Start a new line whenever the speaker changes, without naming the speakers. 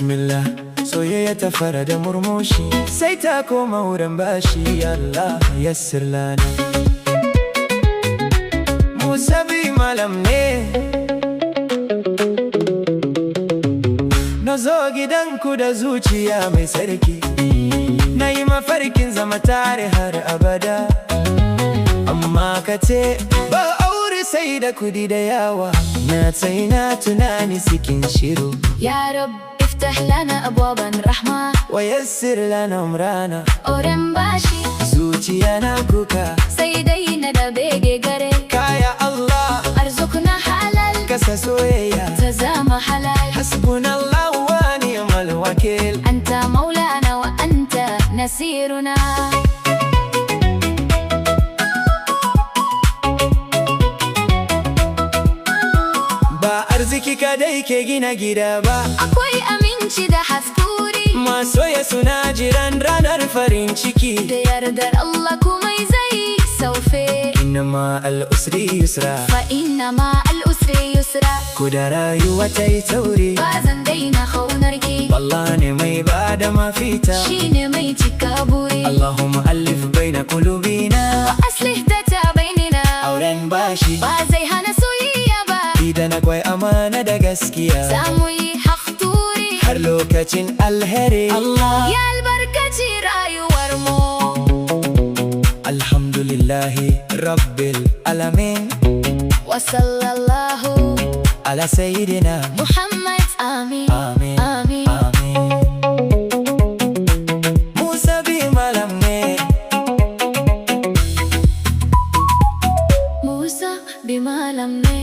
Bismillah, soyayya ta fara da murmushi, sai ta koma wurin bashi. Allah yassir lana. Musa bi malam ne, na zo gidanku da zuciya mai sarki, na yi mafarkin zama tare har abada. Amma ka ce ba aure sai da kudi da yawa, na tsaina tunani cikin shiru.
Ya Rab, iftah lana abwaban rahma
wa yassir lana umrana.
Auren bashi
Zuciya na kuka,
sai dai na da bege gare ka.
ya Allah
Arzukna halal
kasa soyayya,
ta zama halal.
hasbunallahu wa ni'mal wakil.
Anta maulana wa anta nasiruna.
Ba arziki kadai ke gina gida ba,
Akwai aminci da haskuri,
masoya suna jiran ranar farin ciki.
da yardar Allah komai zai saufe.
Inna ma al'usri yusra,
Fa inna ma al'usri yusra.
ku da rayuwa ta yi tauri.
Ba zan daina kaunarki,
Allah ne mai bada mafita.
shine mai cika buri.
Allahumma allif baina qulubina.
Aslih ta bainina,
Auren bashi
ba zai hana soyayya ba.
idan akwai amana da gaskiya,
Za mu yi haƙturi,
har lokacin alheri. Allah
ya albarkaci rayuwar mu.
alhamdulillahi rabbil alamin,
Wa sallallahu
ala sayyidina
Muhammad, amin.
amin
Amin.
amin. Musa bi malam ne,
Musa bi malam ne.